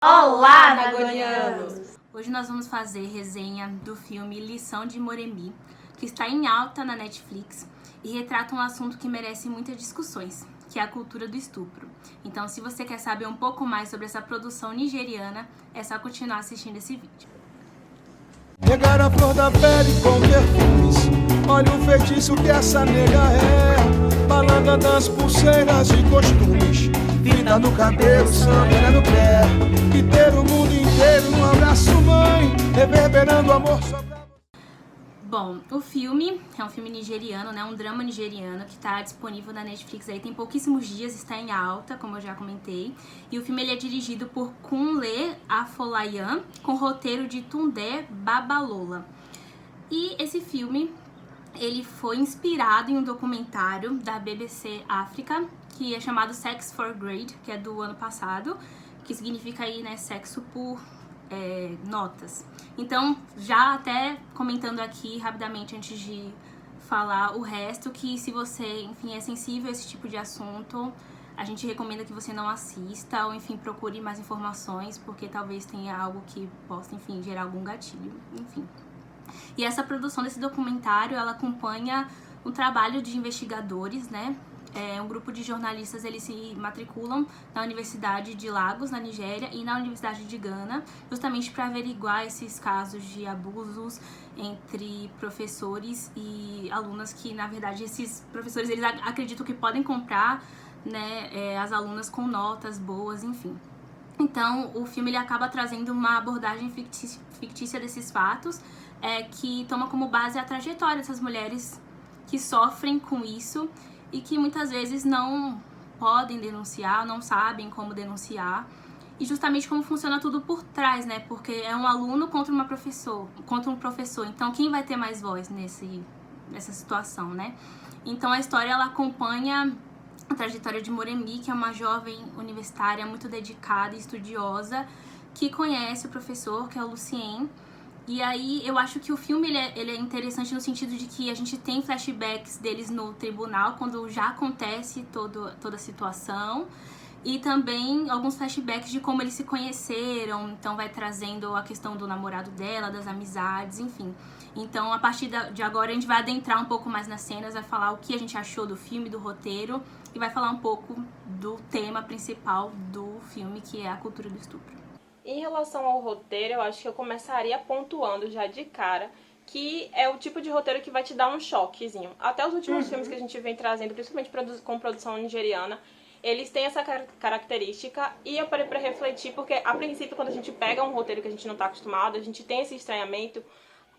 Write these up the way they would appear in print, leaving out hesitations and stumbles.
Olá, Nagonianos! Hoje nós vamos fazer resenha do filme Lição de Moremi, que está em alta na Netflix e retrata um assunto que merece muitas discussões, que é a cultura do estupro. Então, se você quer saber um pouco mais sobre essa produção nigeriana, é só continuar assistindo esse vídeo. Pegar a flor da pele com perfumes, olha o feitiço que essa nega é. Balada das pulseiras e costumes, vida no cabelo, samba no pé. E ter o mundo inteiro num abraço, mãe, reverberando amor sobre a... Bom, o filme é um filme nigeriano, né? Um drama nigeriano que está disponível na Netflix aí tem pouquíssimos dias, está em alta, como eu já comentei. E o filme ele é dirigido por Kunle Afolayan, com roteiro de Tunde Babalola. E esse filme ele foi inspirado em um documentário da BBC África, que é chamado Sex for Grade, que é do ano passado, que significa aí, né, sexo por notas. Então, já até comentando aqui rapidamente antes de falar o resto, que se você, enfim, é sensível a esse tipo de assunto, a gente recomenda que você não assista ou, enfim, procure mais informações, porque talvez tenha algo que possa, enfim, gerar algum gatilho, enfim. E essa produção desse documentário, ela acompanha um trabalho de investigadores, né? Um grupo de jornalistas, eles se matriculam na Universidade de Lagos, na Nigéria, e na Universidade de Gana, justamente para averiguar esses casos de abusos entre professores e alunas, que, na verdade, esses professores, eles acreditam que podem comprar, né, as alunas com notas boas, enfim. Então, o filme ele acaba trazendo uma abordagem fictícia desses fatos, que toma como base a trajetória dessas mulheres que sofrem com isso e que muitas vezes não podem denunciar, não sabem como denunciar, e justamente como funciona tudo por trás, né? Porque é um aluno contra um professor. Então, quem vai ter mais voz nessa situação, né? Então, a história ela acompanha a trajetória de Moremi, que é uma jovem universitária muito dedicada e estudiosa, que conhece o professor, que é o Lucien. E aí, eu acho que o filme ele é interessante no sentido de que a gente tem flashbacks deles no tribunal, quando já acontece toda a situação. E também alguns flashbacks de como eles se conheceram. Então, vai trazendo a questão do namorado dela, das amizades, enfim. Então, a partir de agora, a gente vai adentrar um pouco mais nas cenas, vai falar o que a gente achou do filme, do roteiro, e vai falar um pouco do tema principal do filme, que é a cultura do estupro. Em relação ao roteiro, eu acho que eu começaria pontuando já de cara que é o tipo de roteiro que vai te dar um choquezinho. Até os últimos filmes que a gente vem trazendo, principalmente com produção nigeriana, eles têm essa característica, e eu parei pra refletir, porque a princípio, quando a gente pega um roteiro que a gente não tá acostumado, a gente tem esse estranhamento,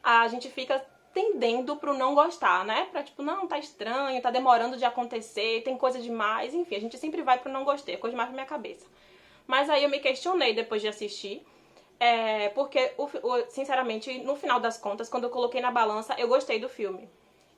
a gente fica tendendo pro não gostar, né? Pra tipo, não, tá estranho, tá demorando de acontecer, tem coisa demais, enfim, a gente sempre vai pro não gostei, é coisa demais na minha cabeça. Mas aí eu me questionei depois de assistir, porque, sinceramente, no final das contas, quando eu coloquei na balança, eu gostei do filme.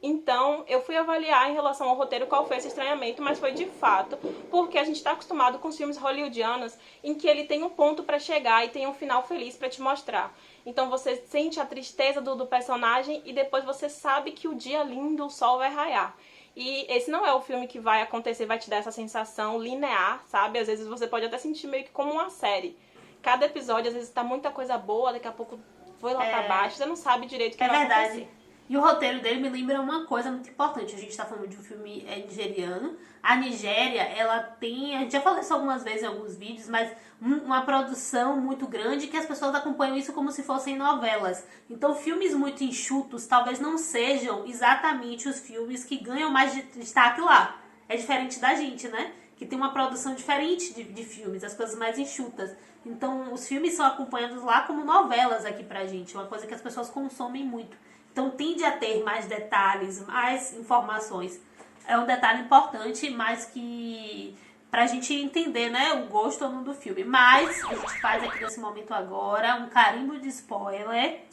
Então, eu fui avaliar em relação ao roteiro qual foi esse estranhamento, mas foi de fato porque a gente está acostumado com os filmes hollywoodianos em que ele tem um ponto para chegar e tem um final feliz para te mostrar. Então, você sente a tristeza do personagem e depois você sabe que o dia lindo, o sol vai raiar. E esse não é o filme que vai acontecer, vai te dar essa sensação linear, sabe? Às vezes você pode até sentir meio que como uma série. Cada episódio, às vezes, tá muita coisa boa, daqui a pouco foi lá pra baixo, você não sabe direito o que vai acontecer. E o roteiro dele me lembra uma coisa muito importante. A gente tá falando de um filme nigeriano. A Nigéria, ela tem... A gente já falou isso algumas vezes em alguns vídeos, mas uma produção muito grande que as pessoas acompanham isso como se fossem novelas. Então, filmes muito enxutos talvez não sejam exatamente os filmes que ganham mais destaque lá. É diferente da gente, né? Que tem uma produção diferente de filmes, as coisas mais enxutas. Então, os filmes são acompanhados lá como novelas aqui pra gente. Uma coisa que as pessoas consomem muito. Então, tende a ter mais detalhes, mais informações. É um detalhe importante, mas que... pra gente entender, né, o gosto ou não do filme. Mas, a gente faz aqui nesse momento agora um carimbo de spoiler.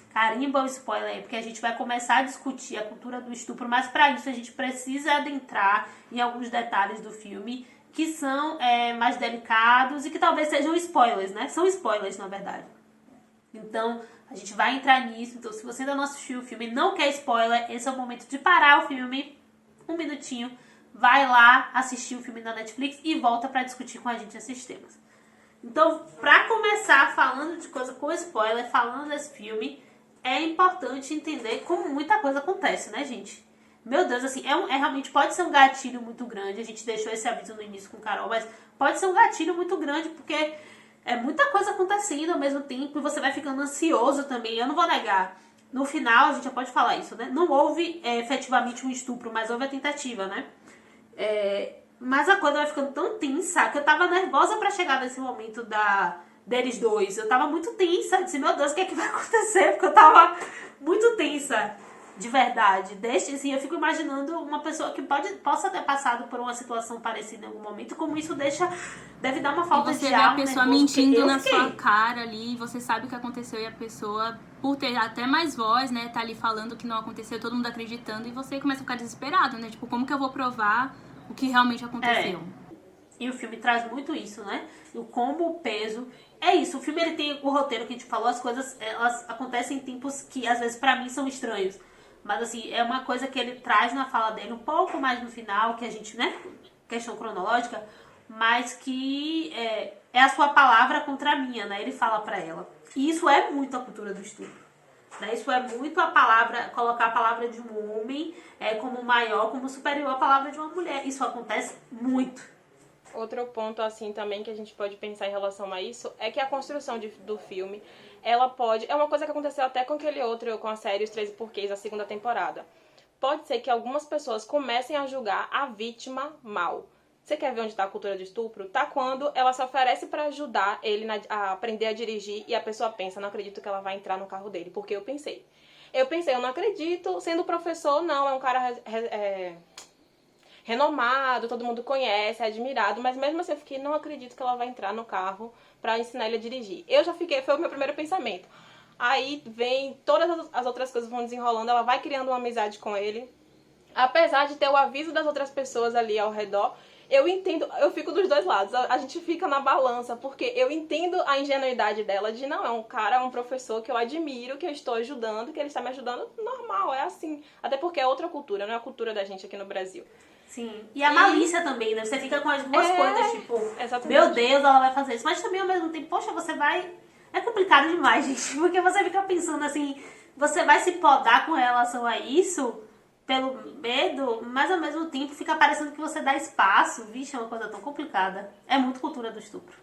Carimba o spoiler aí, porque a gente vai começar a discutir a cultura do estupro. Mas, pra isso, a gente precisa adentrar em alguns detalhes do filme que são mais delicados e que talvez sejam spoilers, né? São spoilers, na verdade. Então, a gente vai entrar nisso. Então, se você ainda não assistiu o filme e não quer spoiler, esse é o momento de parar o filme, um minutinho, vai lá assistir o filme na Netflix e volta pra discutir com a gente esses temas. Então, pra começar falando de coisa com spoiler, falando desse filme, é importante entender como muita coisa acontece, né, gente? Meu Deus, assim, realmente pode ser um gatilho muito grande. A gente deixou esse aviso no início com o Carol, mas pode ser um gatilho muito grande, porque é muita coisa acontecendo ao mesmo tempo e você vai ficando ansioso também. Eu não vou negar. No final, a gente já pode falar isso, né? Não houve efetivamente um estupro, mas houve a tentativa, né? Mas a coisa vai ficando tão tensa que eu tava nervosa pra chegar nesse momento deles dois. Eu tava muito tensa. Eu disse, meu Deus, o que é que vai acontecer? Porque eu tava muito tensa. De verdade. Assim, eu fico imaginando uma pessoa que possa ter passado por uma situação parecida em algum momento, como isso deve dar uma falta de ar. Você vê a pessoa mentindo na sua cara ali, você sabe o que aconteceu e a pessoa, por ter até mais voz, né, tá ali falando que não aconteceu, todo mundo acreditando, e você começa a ficar desesperado, né? Tipo, como que eu vou provar o que realmente aconteceu? E o filme traz muito isso, né? O combo, o peso. É isso, o filme ele tem o roteiro que a gente falou, as coisas elas acontecem em tempos que às vezes pra mim são estranhos. Mas, assim, é uma coisa que ele traz na fala dele um pouco mais no final, que a gente, né, questão cronológica, mas que é a sua palavra contra a minha, né, ele fala pra ela. E isso é muito a cultura do estupro, né, isso é muito a palavra, colocar a palavra de um homem como maior, como superior à palavra de uma mulher. Isso acontece muito. Outro ponto, assim, também que a gente pode pensar em relação a isso é que a construção do filme, ela pode... É uma coisa que aconteceu até com aquele outro, com a série Os 13 Porquês, a segunda temporada. Pode ser que algumas pessoas comecem a julgar a vítima mal. Você quer ver onde está a cultura do estupro? Tá quando ela se oferece para ajudar ele a aprender a dirigir e a pessoa pensa, não acredito que ela vai entrar no carro dele, porque eu pensei, eu não acredito, sendo professor, não, é um cara... renomado, todo mundo conhece, é admirado, mas mesmo assim eu fiquei, não acredito que ela vai entrar no carro pra ensinar ele a dirigir. Eu já fiquei, foi o meu primeiro pensamento. Aí vem, todas as outras coisas vão desenrolando, ela vai criando uma amizade com ele. Apesar de ter o aviso das outras pessoas ali ao redor, eu entendo, eu fico dos dois lados, a gente fica na balança, porque eu entendo a ingenuidade dela de não, é um cara, é um professor que eu admiro, que eu estou ajudando, que ele está me ajudando, normal, é assim. Até porque é outra cultura, não é a cultura da gente aqui no Brasil. Sim, e a malícia também, né? Você fica com as duas coisas, tipo, exatamente. Meu Deus, ela vai fazer isso. Mas também ao mesmo tempo, poxa, você vai... É complicado demais, gente, porque você fica pensando assim, você vai se podar com relação a isso pelo medo, mas ao mesmo tempo fica parecendo que você dá espaço. Vixe, é uma coisa tão complicada. É muito cultura do estupro.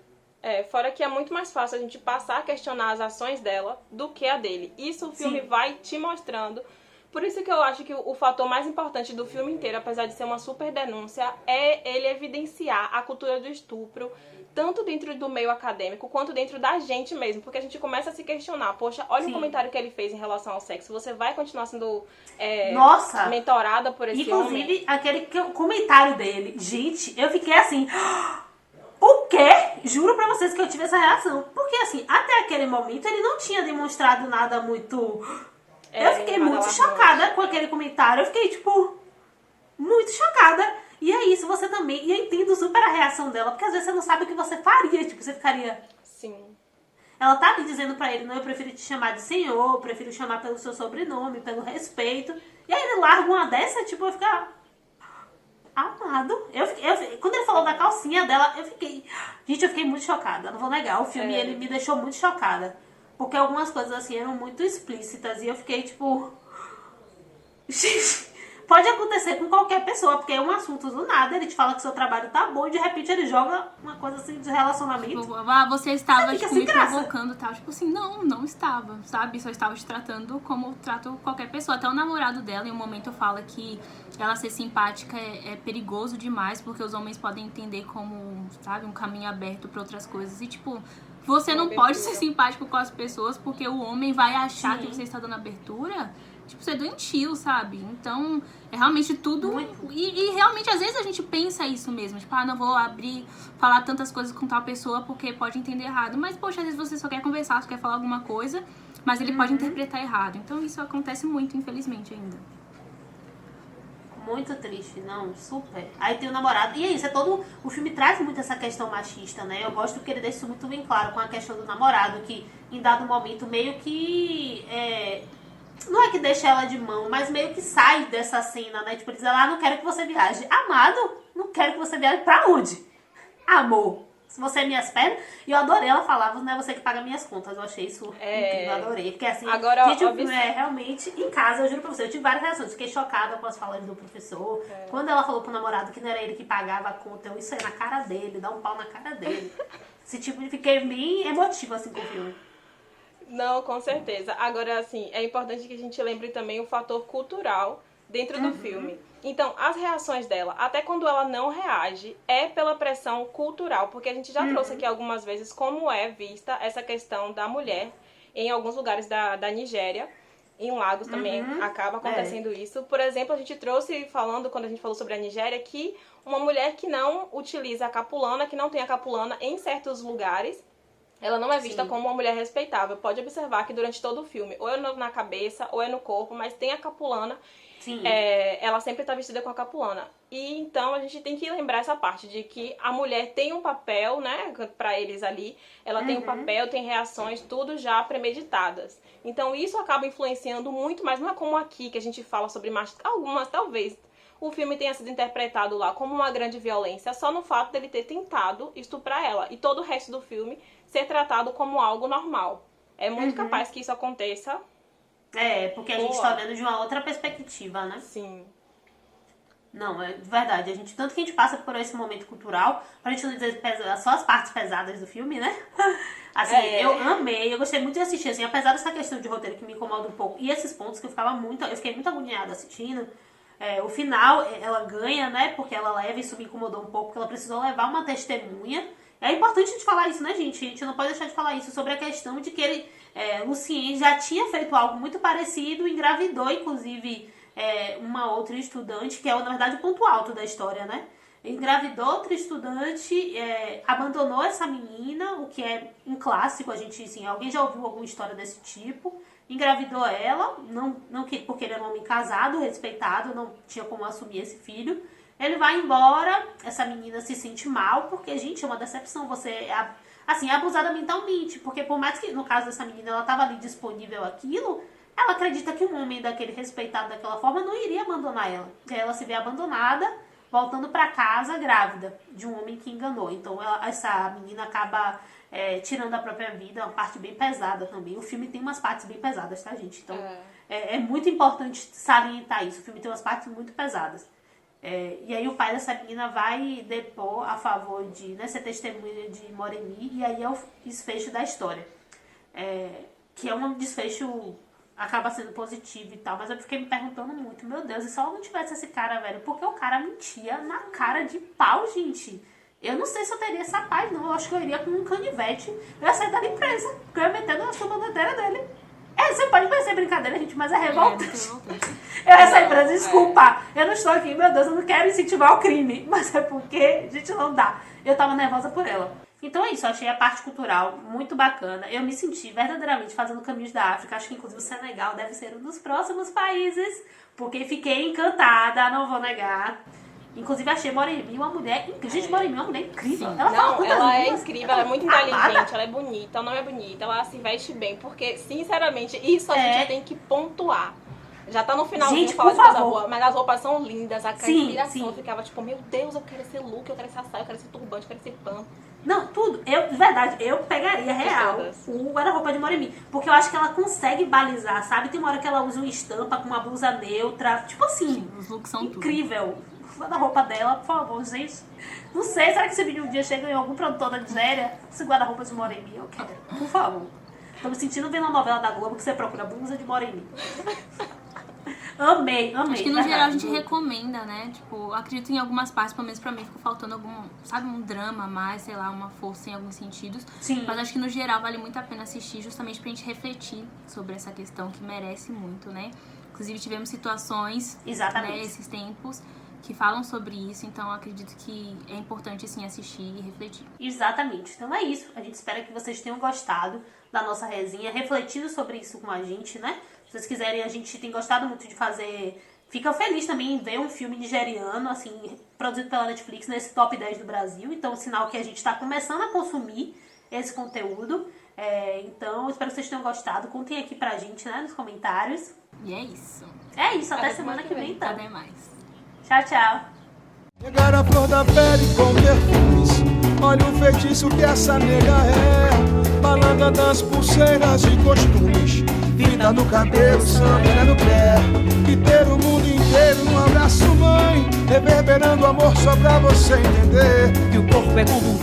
Fora que é muito mais fácil a gente passar a questionar as ações dela do que a dele. Isso o filme vai te mostrando. Por isso que eu acho que o fator mais importante do filme inteiro, apesar de ser uma super denúncia, é ele evidenciar a cultura do estupro, tanto dentro do meio acadêmico, quanto dentro da gente mesmo. Porque a gente começa a se questionar, poxa, olha o comentário que ele fez em relação ao sexo, você vai continuar sendo mentorada por esse homem? Inclusive, aquele comentário dele, gente, eu fiquei assim... O quê? Juro pra vocês que eu tive essa reação. Porque, assim, até aquele momento ele não tinha demonstrado nada muito... Eu fiquei muito chocada com aquele comentário. Eu fiquei, tipo, muito chocada. E é isso, você também. E eu entendo super a reação dela, porque às vezes você não sabe o que você faria. Tipo, você ficaria... Sim. Ela tá ali dizendo pra ele, não, eu prefiro te chamar de senhor, eu prefiro chamar pelo seu sobrenome, pelo respeito. E aí ele larga uma dessa, tipo, eu ficar... Amado. Quando ele falou da calcinha dela, eu fiquei... Gente, eu fiquei muito chocada, não vou negar. O filme, ele me deixou muito chocada. Porque algumas coisas, assim, eram muito explícitas. E eu fiquei, tipo... Pode acontecer com qualquer pessoa. Porque é um assunto do nada. Ele te fala que seu trabalho tá bom. E de repente ele joga uma coisa, assim, de relacionamento. Tipo, você estava, tipo, me provocando e tal. Tipo assim, não estava, sabe? Só estava te tratando como trato qualquer pessoa. Até o namorado dela, em um momento, fala que ela ser simpática é perigoso demais. Porque os homens podem entender como, sabe? Um caminho aberto pra outras coisas. E, tipo... Você não pode ser simpático com as pessoas porque o homem vai achar que você está dando abertura. Tipo, você é doentio, sabe? Então, é realmente tudo... E realmente, às vezes, a gente pensa isso mesmo. Tipo, não vou falar tantas coisas com tal pessoa porque pode entender errado. Mas, poxa, às vezes você só quer conversar, só quer falar alguma coisa, mas ele pode interpretar errado. Então, isso acontece muito, infelizmente, ainda. Muito triste, não, super. Aí tem o namorado. E é isso, o filme traz muito essa questão machista, né? Eu gosto porque ele deixa isso muito bem claro com a questão do namorado, que em dado momento meio que... não é que deixa ela de mão, mas meio que sai dessa cena, né? Tipo, ele diz, não quero que você viaje. Amado, não quero que você viaje pra onde? Amor, Se você é minhas pernas. E eu adorei, ela falava, não é você que paga minhas contas. Eu achei isso incrível, eu adorei. Porque assim, agora, gente, o filme é realmente em casa, eu juro pra você, eu tive várias reações. Fiquei chocada com as falas do professor. Quando ela falou pro namorado que não era ele que pagava a conta, eu isso aí na cara dele, dar um pau na cara dele. Esse tipo, fiquei bem emotiva assim com o filme. Não, com certeza. Agora, assim, é importante que a gente lembre também o fator cultural dentro do filme. Então, as reações dela, até quando ela não reage, é pela pressão cultural, porque a gente já trouxe aqui algumas vezes como é vista essa questão da mulher em alguns lugares da Nigéria. Em Lagos também acaba acontecendo isso. Por exemplo, a gente trouxe, quando a gente falou sobre a Nigéria, que uma mulher que não utiliza a capulana, que não tem a capulana em certos lugares, ela não é vista como uma mulher respeitável. Pode observar que durante todo o filme, ou é na cabeça, ou é no corpo, mas tem a capulana. Ela sempre está vestida com a capulana. E então a gente tem que lembrar essa parte de que a mulher tem um papel, né, para eles ali. Ela tem um papel, tem reações, tudo já premeditadas. Então isso acaba influenciando muito, mas não é como aqui que a gente fala sobre machismo. Algumas, talvez, o filme tenha sido interpretado lá como uma grande violência, só no fato dele ter tentado estuprar ela. E todo o resto do filme ser tratado como algo normal. É muito capaz que isso aconteça. Porque a gente tá vendo de uma outra perspectiva, né? Sim. Não, é verdade. Tanto que a gente passa por esse momento cultural, pra gente não dizer só as partes pesadas do filme, né? Assim, eu amei, eu gostei muito de assistir, assim, apesar dessa questão de roteiro que me incomoda um pouco, e esses pontos que eu fiquei muito agoniada assistindo. O final, ela ganha, né? Porque ela leva, isso me incomodou um pouco, porque ela precisou levar uma testemunha. É importante a gente falar isso, né, gente? A gente não pode deixar de falar isso sobre a questão de que Lucien já tinha feito algo muito parecido, engravidou, inclusive, uma outra estudante, que é, na verdade, o ponto alto da história, né? Engravidou outra estudante, abandonou essa menina, o que é um clássico, a gente, assim, alguém já ouviu alguma história desse tipo, engravidou ela, não porque ele era um homem casado, respeitado, não tinha como assumir esse filho. Ele vai embora, essa menina se sente mal, porque, gente, é uma decepção, você é abusada mentalmente, porque por mais que, no caso dessa menina, ela estava ali disponível aquilo, ela acredita que um homem daquele respeitado daquela forma não iria abandonar ela. E aí ela se vê abandonada, voltando para casa grávida de um homem que enganou. Então essa menina acaba tirando a própria vida, uma parte bem pesada também. O filme tem umas partes bem pesadas, tá, gente? Então é muito importante salientar isso. O filme tem umas partes muito pesadas. E aí o pai dessa menina vai depor a favor de ser testemunha de Moremi, e aí é o desfecho da história. Que é um desfecho, acaba sendo positivo e tal, mas eu fiquei me perguntando muito, meu Deus, e se ela não tivesse esse cara, velho? Porque o cara mentia na cara de pau, gente. Eu não sei se eu teria essa paz, não. Eu acho que eu iria com um canivete, eu ia sair da empresa, porque eu ia meter na bandeira dele. Você pode parecer brincadeira, gente, mas é revoltante. Essa empresa, desculpa, eu não estou aqui, meu Deus, eu não quero incentivar o crime, mas é porque, gente, não dá. Eu tava nervosa por ela. Então é isso, eu achei a parte cultural muito bacana. Eu me senti verdadeiramente fazendo caminhos da África. Acho que inclusive o Senegal deve ser um dos próximos países, porque fiquei encantada, não vou negar. Inclusive achei Moremi uma mulher incrível. Gente, Moremi é uma mulher incrível. Sim. Ela é incrível, ela é muito inteligente, ela é bonita, o nome é bonito, ela se veste bem, porque, sinceramente, isso a gente tem que pontuar. Já tá no finalzinho de falar de coisa boa, mas as roupas são lindas, a inspiração, eu ficava tipo, meu Deus, eu quero esse look, eu quero essa saia, eu quero esse turbante, eu quero esse pano. Não, tudo. De verdade, eu pegaria real o guarda-roupa de Moremi. Porque eu acho que ela consegue balizar, sabe? Tem uma hora que ela usa uma estampa com uma blusa neutra. Tipo assim, sim, os looks são incrível. O guarda-roupa dela, por favor, gente. Não sei, será que esse vídeo um dia chega em algum produtor da Nigéria? Esse guarda-roupa de Moremi, eu quero. Por favor. Tô me sentindo vendo a novela da Globo que você procura blusa de Moremi. Amei. Acho que no geral a gente recomenda, né? Tipo, acredito em algumas partes, pelo menos pra mim, ficou faltando um drama a mais, sei lá, uma força em alguns sentidos. Sim. Mas acho que no geral vale muito a pena assistir, justamente pra gente refletir sobre essa questão que merece muito, né? Inclusive tivemos situações, né, esses tempos, que falam sobre isso, então eu acredito que é importante, assim, assistir e refletir. Exatamente. Então é isso. A gente espera que vocês tenham gostado da nossa resenha, refletido sobre isso com a gente, né? Se vocês quiserem, a gente tem gostado muito de fazer... Fica feliz também em ver um filme nigeriano, assim, produzido pela Netflix, nesse top 10 do Brasil. Então, sinal que a gente está começando a consumir esse conteúdo. Então, espero que vocês tenham gostado. Contem aqui pra gente, né, nos comentários. E é isso. É isso, até semana que vem, então. Até mais. Tchau, tchau. Pegar a flor da pele com perfumes, Olha o feitiço que essa nega é. Balanga das pulseiras e costumes. Vida no cabelo, samba no pé. E ter o mundo inteiro num abraço, mãe. Reverberando amor só pra você entender que o corpo é como um